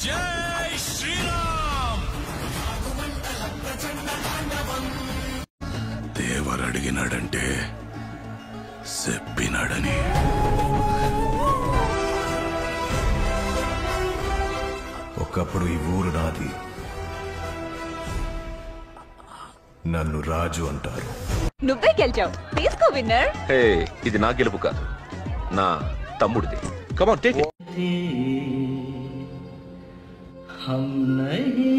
జై శ్రీరామ్. దేవర్ అడిగినాడంటే చెప్పినాడని. ఒకప్పుడు ఈ ఊరు నాది. నన్ను రాజు అంటారు. నువ్వే గెలిచావు. తీసుకో విన్నర్. హే, ఇది నా గెలుపు కాదు, నా తమ్ముడిది. Come on, take it. हम नहीं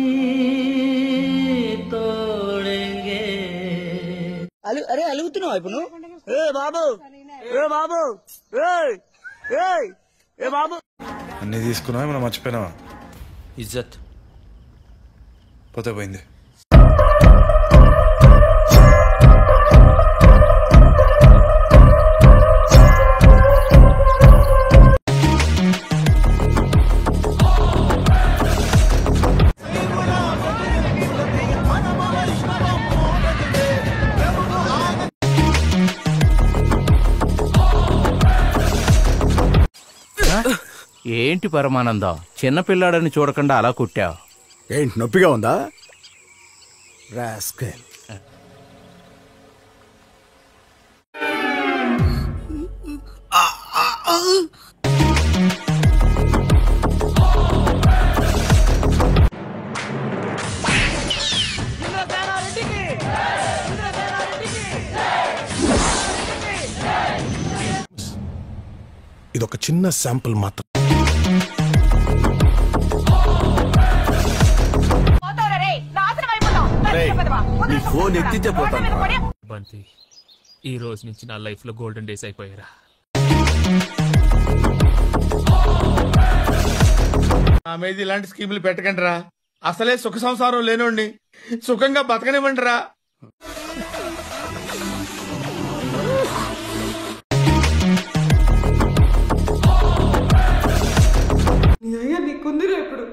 तोड़ेंगे. अरे అలుగుతున్నావు ఇప్పుడు నువ్వు? ఏ బాబు, ఏ బాబు, ఏ బాబు. అన్ని తీసుకున్నావా, మనం మర్చిపోయినావా? ఇజ్జత్ పోతే పోయింది. ఏంటి పరమానందం, చిన్నపిల్లాడని చూడకుండా అలా కుట్టావు? ఏంటి నొప్పిగా ఉందా? రాస్కెల్. ఇదొక చిన్న శాంపుల్ మాత్రం. నీ ఫోన్ ఎత్తితే పోతాను. బంతి, ఈ రోజు నుంచి నా లైఫ్ లో గోల్డెన్ డేస్ అయిపోయారా. నా మీద ఇలాంటి స్కీములు పెట్టకండి రా. అసలే సుఖ సంసారం లేనోండి, సుఖంగా బతకనివ్వండి రా. నీకుందిరా ఇప్పుడు.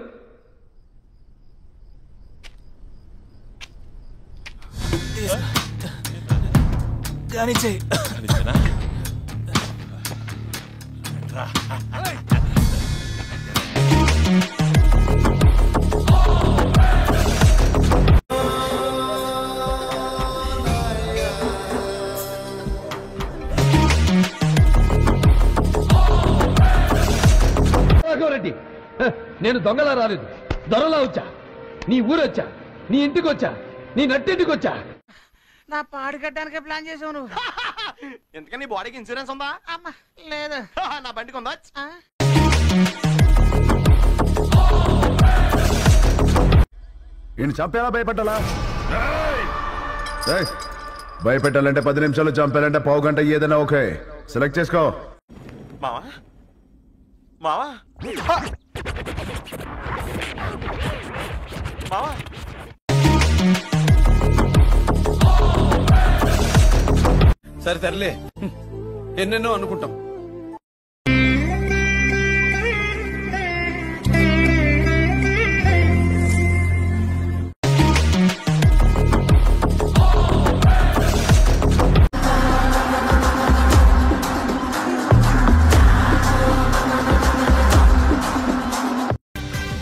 రెడ్డి, నేను దొంగలా రాలేదు, దొరలా వచ్చా. నీ ఊరొచ్చా, నీ ఇంటికి వచ్చా, నీ నట్టింటికి వచ్చా. నా పాడు కట్టడానికే ప్లాన్ చేసావు నువ్వు. ఎందుకని బాడీకి ఇన్సూరెన్స్ ఉందా? అమ్మా లేదు. నా బండికి ఉందా? ఈయన చంపేలా భయపెట్టాలా? భయపెట్టాలంటే 10 నిమిషాలు, చంపాలంటే పావు గంట, ఏదైనా ఓకే. సెలెక్ట్ చేసుకో. మావా మావా మావా. సరే తరలే, ఎన్నెన్నో అనుకుంటాం.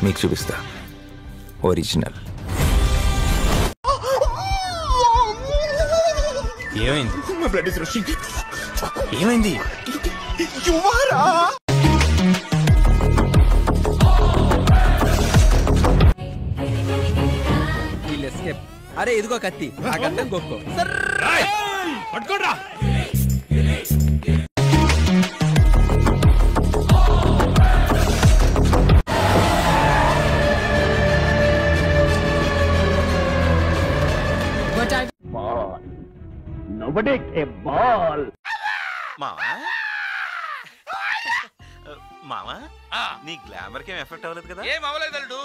మీకు చూపిస్తా ఒరిజినల్. ఏమైంది? Blood is rushing. ఏమైంది? అరే ఇదిగో కత్తి, ఆ గడ్డం గొక్కో. పట్టుకోడ్రా. Nobody a ball. మావా మావా, నీ గ్లామర్ కి ఎఫెక్ట్ అవ్వలేదు కదా? ఏం అవ్వలేదు అల్లుడు.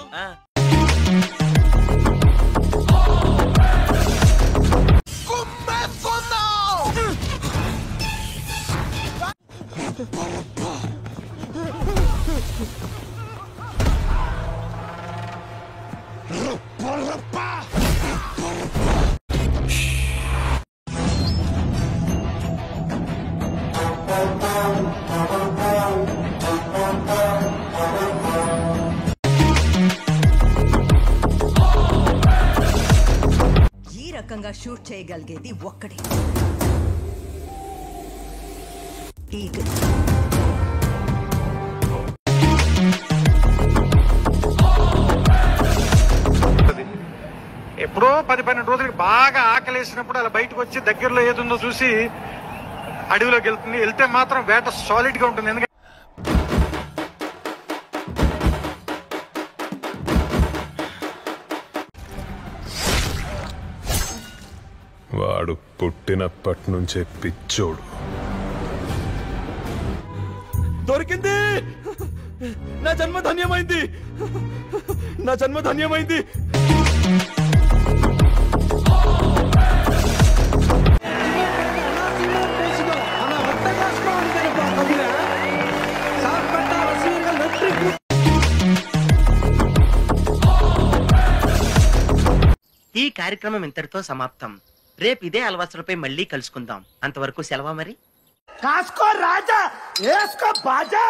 వేగంగా షూట్ చేయగలిగేది ఒక్కడే, ఈగల్. ఎప్పుడో 10-12 రోజులకి బాగా ఆకలేసినప్పుడు అలా బయటకు వచ్చి దగ్గరలో ఏదుందో చూసి అడవిలోకి వెళ్తే మాత్రం వేట సాలిడ్ గా ఉంటుంది. ఎందుకంటే వాడు పుట్టినప్పటి నుంచే పిచ్చోడు. దొరికింది, నా జన్మ ధన్యమైంది, నా జన్మ ధన్యమైంది. ఈ కార్యక్రమం ఇంతటితో సమాప్తం. రేపు ఇదే అలవాసులపై మళ్ళీ కలుసుకుందాం. అంతవరకు సెలవా మరి. కాసుకో రాజా, వేసుకో బాజా.